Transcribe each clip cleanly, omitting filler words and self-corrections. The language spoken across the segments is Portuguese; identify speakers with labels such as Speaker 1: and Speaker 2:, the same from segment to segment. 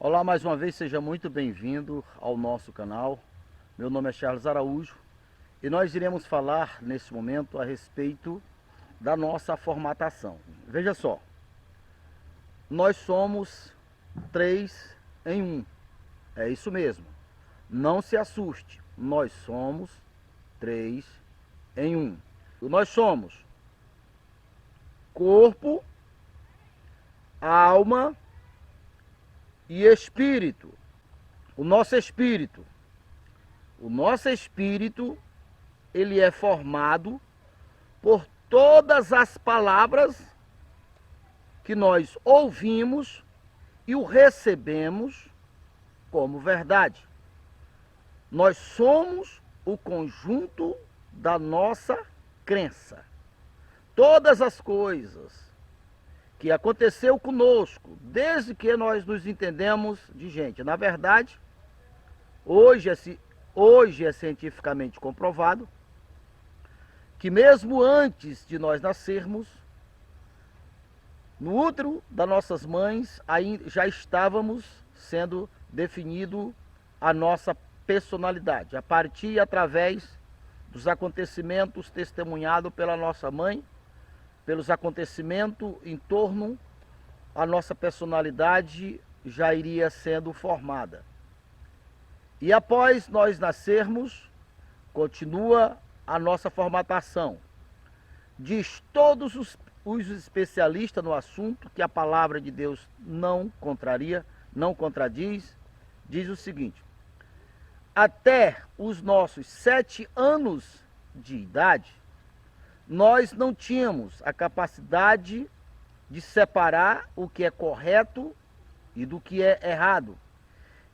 Speaker 1: Olá, mais uma vez, seja muito bem-vindo ao nosso canal. Meu nome é Charles Araújo e nós iremos falar nesse momento a respeito da nossa formatação. Veja só, nós somos 3 em 1, é isso mesmo, não se assuste, nós somos 3 em 1. Nós somos corpo, alma e espírito. O nosso espírito, ele é formado por todas as palavras que nós ouvimos e o recebemos como verdade. Nós somos o conjunto da nossa crença. Todas as coisas que aconteceu conosco, desde que nós nos entendemos de gente. Na verdade, hoje é cientificamente comprovado que mesmo antes de nós nascermos, no útero das nossas mães, já estávamos sendo definido a nossa personalidade, a partir e através dos acontecimentos testemunhados pela nossa mãe, pelos acontecimentos em torno, a nossa personalidade já iria sendo formada. E após nós nascermos, continua a nossa formatação. Diz todos os especialistas no assunto que a palavra de Deus não contradiz, diz o seguinte: até os nossos 7 anos de idade, nós não tínhamos a capacidade de separar o que é correto e do que é errado.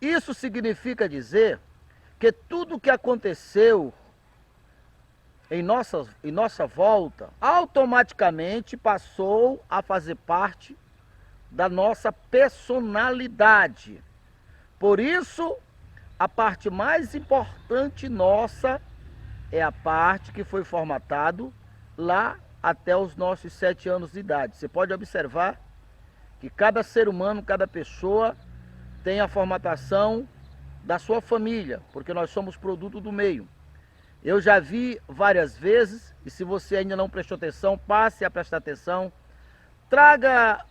Speaker 1: Isso significa dizer que tudo o que aconteceu em nossa volta automaticamente passou a fazer parte da nossa personalidade. Por isso, a parte mais importante nossa é a parte que foi formatado lá até os nossos 7 anos de idade. Você pode observar que cada ser humano, cada pessoa tem a formatação da sua família, porque nós somos produto do meio. Eu já vi várias vezes, e se você ainda não prestou atenção, passe a prestar atenção. Traga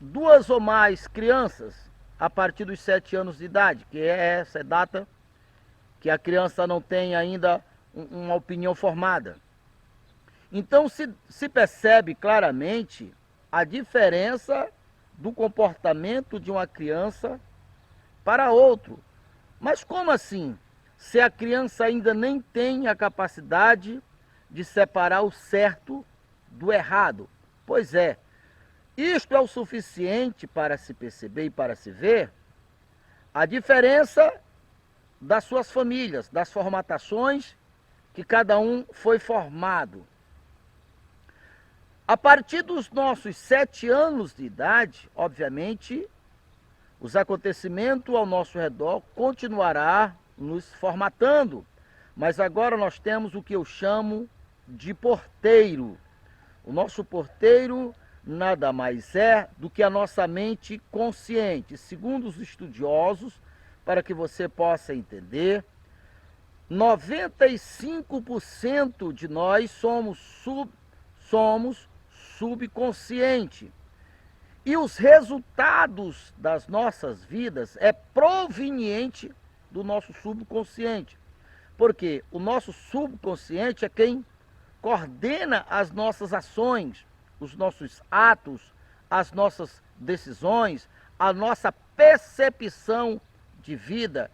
Speaker 1: 2 ou mais crianças a partir dos 7 anos de idade, que é essa data que a criança não tem ainda uma opinião formada. Então se percebe claramente a diferença do comportamento de uma criança para outro. Mas como assim? Se a criança ainda nem tem a capacidade de separar o certo do errado? Pois é, isto é o suficiente para se perceber e para se ver a diferença das suas famílias, das formatações que cada um foi formado. A partir dos nossos 7 anos de idade, obviamente, os acontecimentos ao nosso redor continuará nos formatando. Mas agora nós temos o que eu chamo de porteiro. O nosso porteiro nada mais é do que a nossa mente consciente. Segundo os estudiosos, para que você possa entender, 95% de nós somos subconsciente. E os resultados das nossas vidas é proveniente do nosso subconsciente. Porque o nosso subconsciente é quem coordena as nossas ações, os nossos atos, as nossas decisões, a nossa percepção de vida.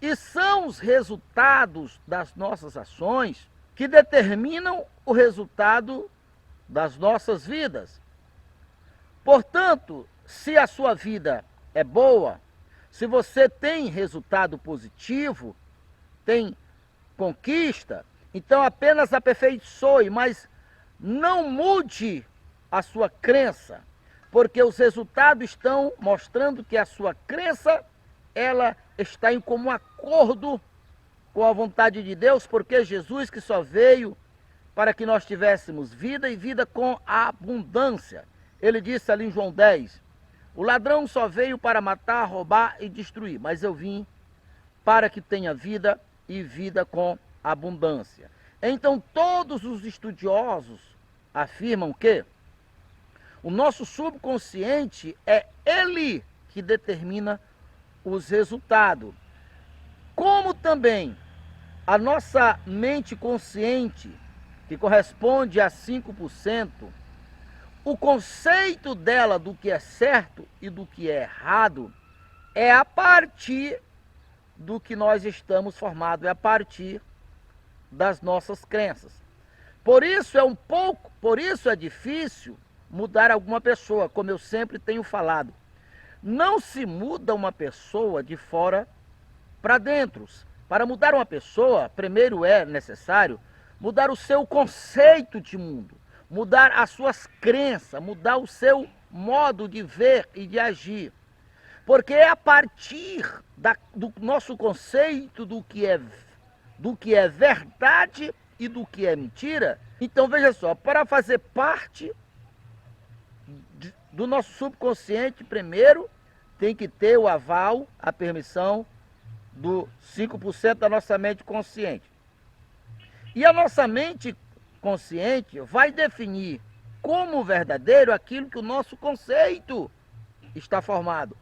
Speaker 1: E são os resultados das nossas ações que determinam o resultado das nossas vidas. Portanto, se a sua vida é boa, se você tem resultado positivo, tem conquista, então apenas aperfeiçoe, mas não mude a sua crença, porque os resultados estão mostrando que a sua crença, ela está em comum acordo com a vontade de Deus, porque Jesus que só veio para que nós tivéssemos vida e vida com abundância. Ele disse ali em João 10, O ladrão só veio para matar, roubar e destruir, mas eu vim para que tenha vida e vida com abundância. Então todos os estudiosos afirmam que o nosso subconsciente é ele que determina os resultados. Como também a nossa mente consciente, que corresponde a 5%, o conceito dela do que é certo e do que é errado é a partir do que nós estamos formados, é a partir das nossas crenças. Por isso é difícil mudar alguma pessoa, como eu sempre tenho falado. Não se muda uma pessoa de fora para dentro. Para mudar uma pessoa, primeiro é necessário mudar o seu conceito de mundo, mudar as suas crenças, mudar o seu modo de ver e de agir. Porque é a partir do nosso conceito do que é verdade e do que é mentira. Então veja só, para fazer parte do nosso subconsciente, primeiro tem que ter o aval, a permissão do 5% da nossa mente consciente. E a nossa mente consciente vai definir como verdadeiro aquilo que o nosso conceito está formado.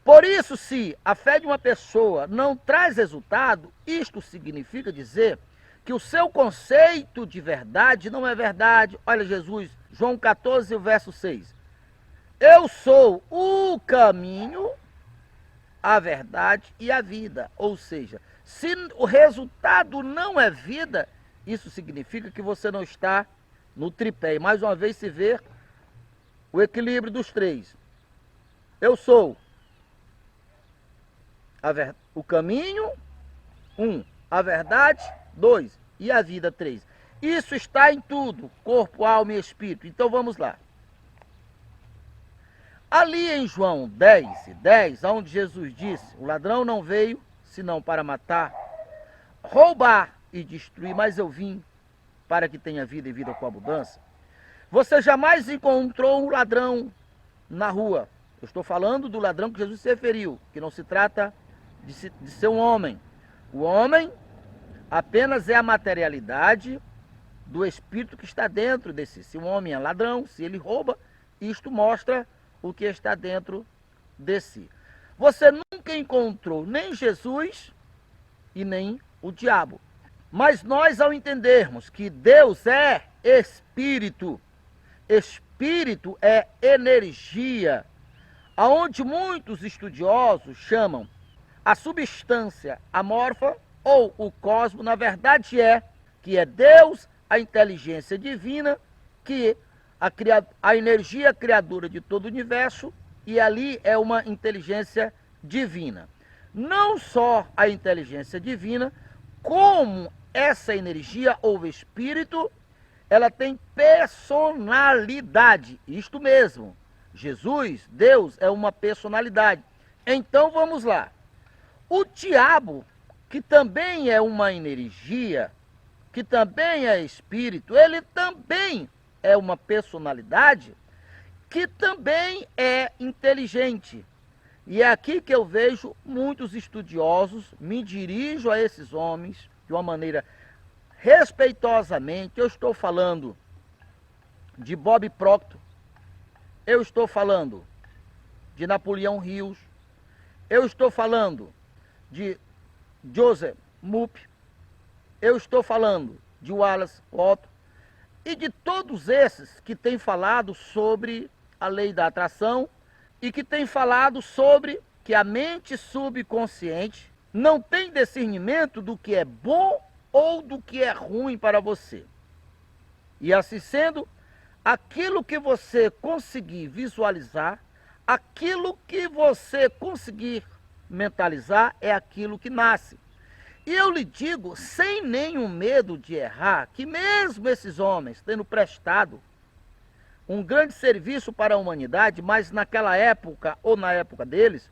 Speaker 1: Por isso, se a fé de uma pessoa não traz resultado, isto significa dizer que o seu conceito de verdade não é verdade. Olha Jesus, João 14, verso 6. Eu sou o caminho, a verdade e a vida. Ou seja, se o resultado não é vida, isso significa que você não está no tripé. E mais uma vez se vê o equilíbrio dos três. Eu sou o caminho, 1, a verdade, 2, e a vida, 3. Isso está em tudo, corpo, alma e espírito. Então vamos lá. Ali em João 10, onde Jesus disse, o ladrão não veio senão para matar, roubar e destruir, mas eu vim para que tenha vida e vida com abundância. Você jamais encontrou um ladrão na rua. Eu estou falando do ladrão que Jesus se referiu, que não se trata de ser um homem. O homem apenas é a materialidade do espírito que está dentro desse. Se um homem é ladrão, se ele rouba, isto mostra o que está dentro de si. Você nunca encontrou nem Jesus e nem o diabo. Mas nós, ao entendermos que Deus é espírito, espírito é energia, aonde muitos estudiosos chamam a substância amorfa ou o cosmos, na verdade que é Deus, a inteligência divina, que a energia criadora de todo o universo, e ali é uma inteligência divina. Não só a inteligência divina, como essa energia ou espírito, ela tem personalidade. Isto mesmo, Jesus, Deus, é uma personalidade. Então vamos lá. O diabo, que também é uma energia, que também é espírito, ele também é uma personalidade que também é inteligente. E é aqui que eu vejo muitos estudiosos, me dirijo a esses homens de uma maneira respeitosamente. Eu estou falando de Bob Proctor, eu estou falando de Napoleão Hills, eu estou falando de Joseph Mupp, eu estou falando de Wallace Otto e de todos esses que têm falado sobre a lei da atração e que têm falado sobre que a mente subconsciente não tem discernimento do que é bom ou do que é ruim para você. E assim sendo, aquilo que você conseguir visualizar, aquilo que você conseguir mentalizar é aquilo que nasce. E eu lhe digo, sem nenhum medo de errar, que mesmo esses homens tendo prestado um grande serviço para a humanidade, mas naquela época ou na época deles,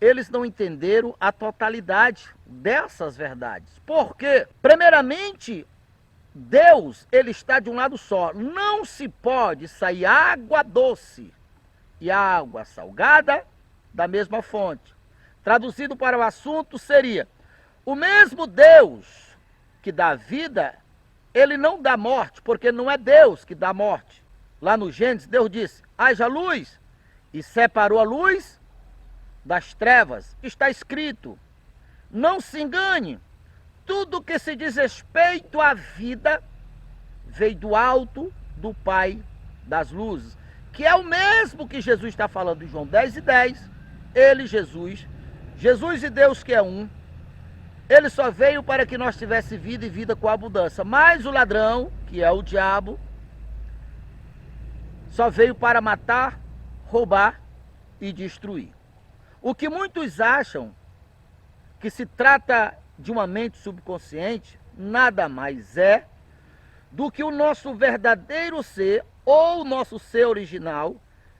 Speaker 1: eles não entenderam a totalidade dessas verdades. Por quê? Primeiramente, Deus, ele está de um lado só. Não se pode sair água doce e a água salgada da mesma fonte. Traduzido para o assunto seria: o mesmo Deus que dá vida, ele não dá morte, porque não é Deus que dá morte. Lá no Gênesis, Deus disse: haja luz, e separou a luz das trevas. Está escrito. Não se engane, tudo que se diz respeito à vida veio do alto do Pai das luzes, que é o mesmo que Jesus está falando em João 10:10. Ele, Jesus e Deus que é um, ele só veio para que nós tivéssemos vida e vida com abundância. Mas o ladrão, que é o diabo, só veio para matar, roubar e destruir. O que muitos acham que se trata de uma mente subconsciente, nada mais é do que o nosso verdadeiro ser, ou o nosso ser original.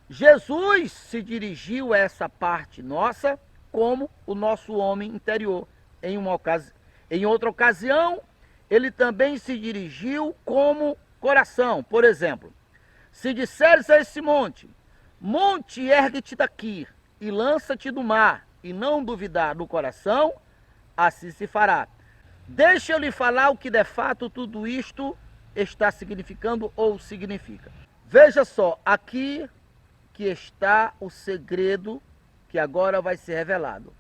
Speaker 1: Jesus se dirigiu a essa parte nossa como o nosso homem interior. Em outra ocasião, ele também se dirigiu como coração. Por exemplo, se disseres a esse monte, monte, ergue-te daqui e lança-te do mar, e não duvidar no coração, assim se fará. Deixa eu lhe falar o que de fato tudo isto está significando ou significa. Veja só, aqui que está o segredo que agora vai ser revelado.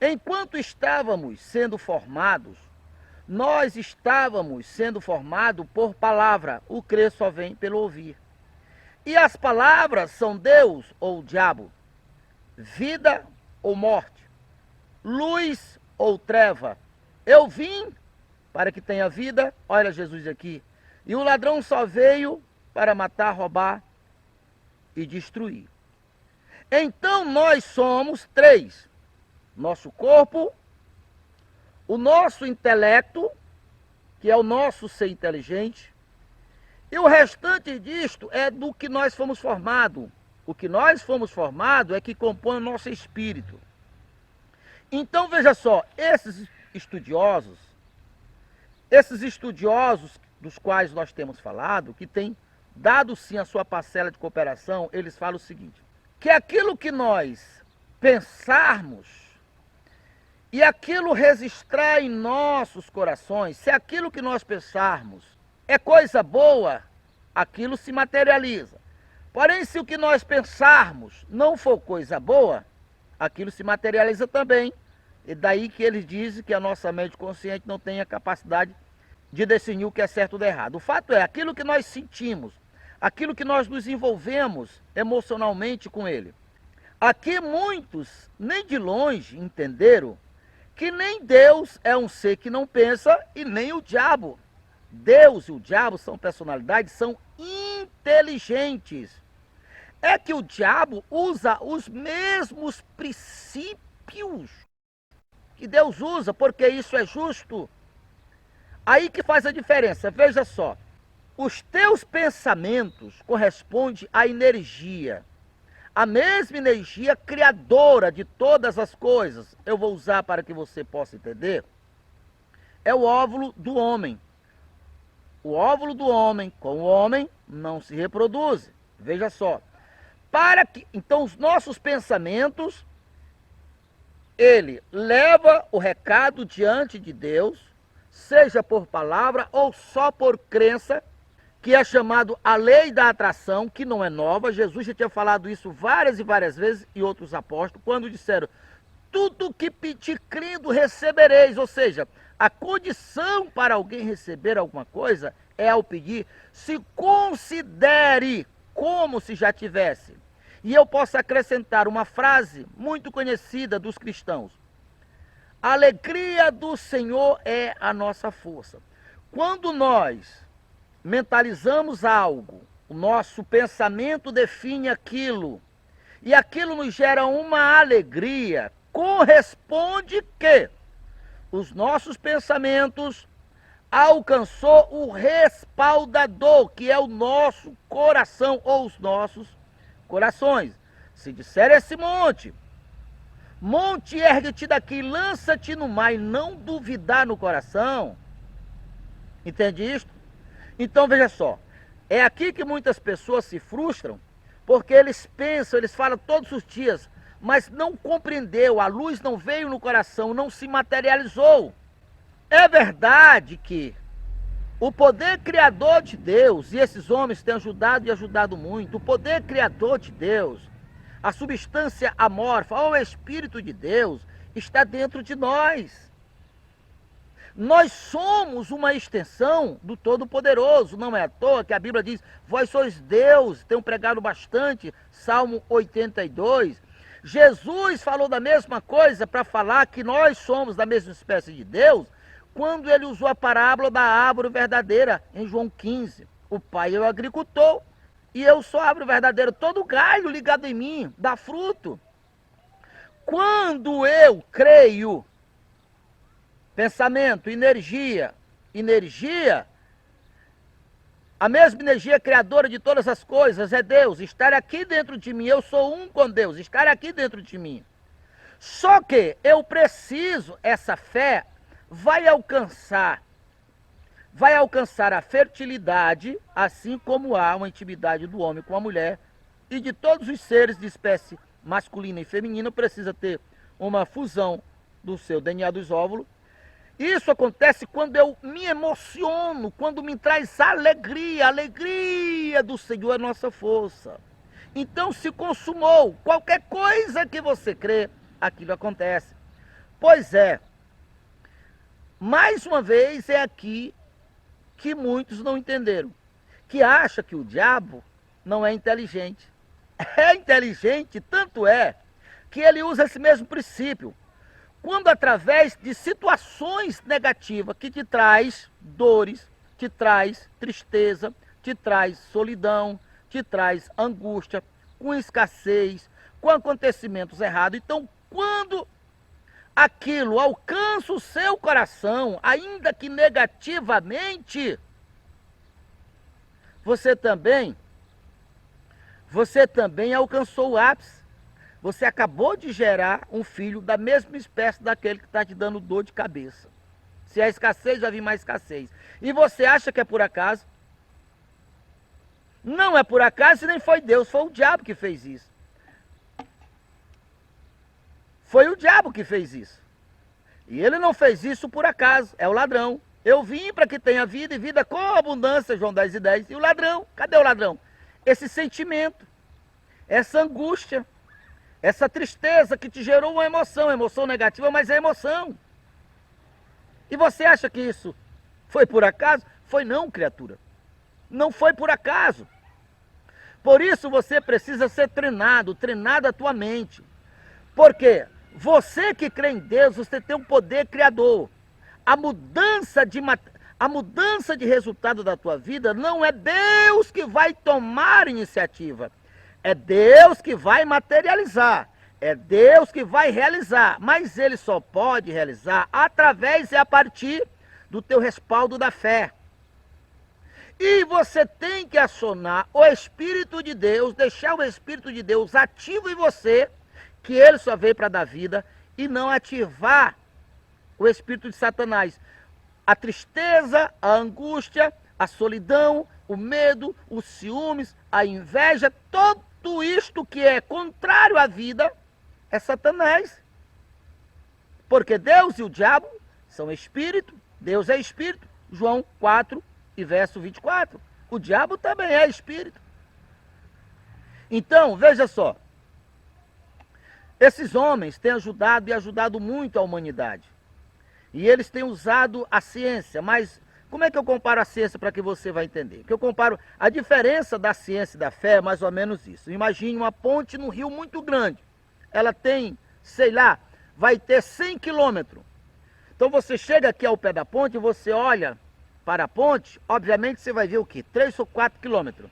Speaker 1: Enquanto estávamos sendo formados, nós estávamos sendo formados por palavra. O crer só vem pelo ouvir. E as palavras são Deus ou o diabo, vida ou morte, luz ou treva. Eu vim para que tenha vida, olha Jesus aqui, e o ladrão só veio para matar, roubar e destruir. Então nós somos três: nosso corpo, o nosso intelecto, que é o nosso ser inteligente, e o restante disto é do que nós fomos formados. O que nós fomos formados é que compõe o nosso espírito. Então veja só, esses estudiosos dos quais nós temos falado, que têm dado sim a sua parcela de cooperação, eles falam o seguinte: que aquilo que nós pensarmos e aquilo registrar em nossos corações, se aquilo que nós pensarmos é coisa boa, aquilo se materializa. Porém, se o que nós pensarmos não for coisa boa, aquilo se materializa também. E daí que eles dizem que a nossa mente consciente não tem a capacidade de discernir o que é certo do errado. O fato é, aquilo que nós sentimos, aquilo que nós nos envolvemos emocionalmente com ele. Aqui muitos, nem de longe, entenderam que nem Deus é um ser que não pensa e nem o diabo. Deus e o diabo são personalidades, são inteligentes. É que o diabo usa os mesmos princípios que Deus usa, porque isso é justo. Aí que faz a diferença. Veja só, os teus pensamentos correspondem à energia, a mesma energia criadora de todas as coisas. Eu vou usar para que você possa entender. É o óvulo do homem. O óvulo do homem com o homem não se reproduz. Veja só. Então os nossos pensamentos, ele leva o recado diante de Deus, seja por palavra ou só por crença, que é chamado a lei da atração, que não é nova. Jesus já tinha falado isso várias e várias vezes, e outros apóstolos, quando disseram: tudo que pedir crendo recebereis. Ou seja, a condição para alguém receber alguma coisa é ao pedir, se considere como se já tivesse. E eu posso acrescentar uma frase muito conhecida dos cristãos: a alegria do Senhor é a nossa força. Quando nós mentalizamos algo, o nosso pensamento define aquilo, e aquilo nos gera uma alegria, corresponde que os nossos pensamentos alcançou o respaldador, que é o nosso coração ou os nossos corações. Se disser esse monte, ergue-te daqui, lança-te no mar, e não duvidar no coração. Entende isto? Então veja só, é aqui que muitas pessoas se frustram, Porque eles pensam, eles falam todos os dias, mas não compreendeu, a luz não veio no coração, não se materializou. É verdade que o poder criador de Deus, e esses homens têm ajudado e ajudado muito, o poder criador de Deus, a substância amorfa, o Espírito de Deus, está dentro de nós. Nós somos uma extensão do Todo-Poderoso, não é à toa que a Bíblia diz, vós sois Deus, tenho pregado bastante, Salmo 82. Jesus falou da mesma coisa para falar que nós somos da mesma espécie de Deus, quando ele usou a parábola da árvore verdadeira, em João 15. O pai é o agricultor, e eu sou a árvore verdadeira, todo galho ligado em mim, dá fruto. Quando eu creio, pensamento, energia, a mesma energia criadora de todas as coisas é Deus, estar aqui dentro de mim, eu sou um com Deus, estar aqui dentro de mim. Só que eu preciso, essa fé vai alcançar a fertilidade, assim como há uma intimidade do homem com a mulher, e de todos os seres de espécie masculina e feminina, precisa ter uma fusão do seu DNA dos óvulos. Isso acontece quando eu me emociono, quando me traz alegria, a alegria do Senhor é nossa força. Então se consumou, qualquer coisa que você crê, aquilo acontece. Pois é, mais uma vez é aqui que muitos não entenderam, que acham que o diabo não é inteligente. É inteligente, tanto é, que ele usa esse mesmo princípio. Quando através de situações negativas que te traz dores, te traz tristeza, te traz solidão, te traz angústia, com escassez, com acontecimentos errados. Então, quando aquilo alcança o seu coração, ainda que negativamente, você também alcançou o ápice. Você acabou de gerar um filho da mesma espécie daquele que está te dando dor de cabeça. Se é escassez, vai vir mais escassez. E você acha que é por acaso? Não é por acaso e nem foi Deus, foi o diabo que fez isso. Foi o diabo que fez isso. E ele não fez isso por acaso, é o ladrão. Eu vim para que tenha vida e vida com abundância, João 10:10. E o ladrão, cadê o ladrão? Esse sentimento, essa angústia, essa tristeza que te gerou uma emoção negativa, mas é emoção. E você acha que isso foi por acaso? Foi não, criatura. Não foi por acaso. Por isso você precisa ser treinado, treinar a tua mente. Porque você que crê em Deus, você tem um poder criador. A mudança de resultado da tua vida não é Deus que vai tomar iniciativa. É Deus que vai materializar. É Deus que vai realizar. Mas Ele só pode realizar através e a partir do teu respaldo da fé. E você tem que acionar o Espírito de Deus, deixar o Espírito de Deus ativo em você, que Ele só veio para dar vida, e não ativar o Espírito de Satanás. A tristeza, a angústia, a solidão, o medo, os ciúmes, a inveja, tudo isto que é contrário à vida é Satanás. Porque Deus e o diabo são espírito, Deus é espírito. João 4 e verso 24. O diabo também é espírito. Então, veja só. Esses homens têm ajudado e ajudado muito a humanidade. E eles têm usado a ciência, mas como é que eu comparo a ciência para que você vai entender? Que eu comparo a diferença da ciência e da fé é mais ou menos isso. Imagine uma ponte num rio muito grande. Ela tem, sei lá, vai ter 100 quilômetros. Então você chega aqui ao pé da ponte, você olha para a ponte, obviamente você vai ver o quê? 3 ou 4 quilômetros.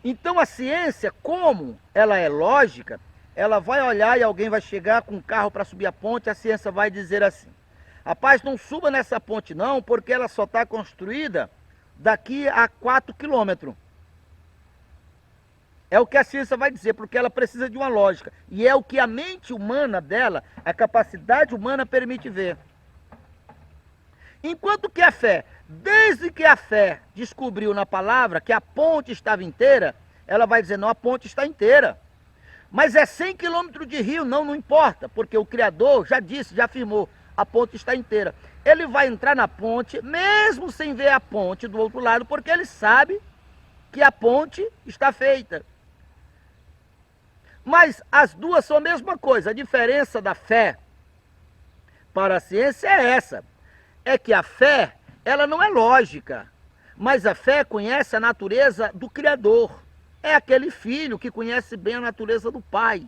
Speaker 1: Então a ciência, como ela é lógica, ela vai olhar e alguém vai chegar com um carro para subir a ponte, a ciência vai dizer assim: rapaz, não suba nessa ponte não, porque ela só está construída daqui a 4 quilômetros. É o que a ciência vai dizer, porque ela precisa de uma lógica. E é o que a mente humana dela, a capacidade humana permite ver. Enquanto que a fé, desde que a fé descobriu na palavra que a ponte estava inteira, ela vai dizer, não, a ponte está inteira. Mas é 100 quilômetros de rio, não importa, porque o Criador já disse, já afirmou, a ponte está inteira. Ele vai entrar na ponte, mesmo sem ver a ponte do outro lado, porque ele sabe que a ponte está feita. Mas as duas são a mesma coisa. A diferença da fé para a ciência é essa. É que a fé, ela não é lógica, mas a fé conhece a natureza do Criador. É aquele filho que conhece bem a natureza do pai.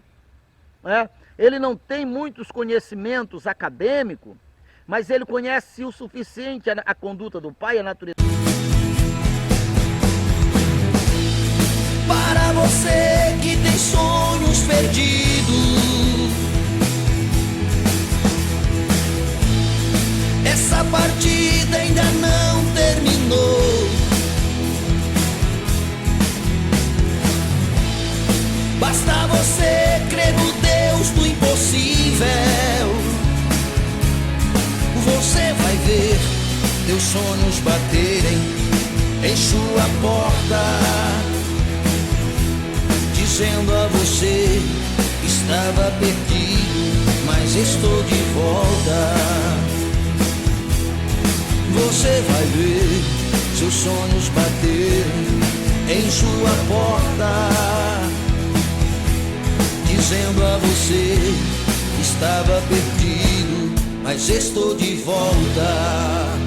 Speaker 1: Ele não tem muitos conhecimentos acadêmicos, mas ele conhece o suficiente a conduta do pai e a natureza.
Speaker 2: Para você que tem sonhos perdidos, essa partida ainda não terminou. Basta você crer no Deus do impossível. Você vai ver teus sonhos baterem em sua porta, dizendo a você, estava perdido, mas estou de volta. Você vai ver seus sonhos baterem em sua porta, dizendo a você, estava perdido, mas estou de volta.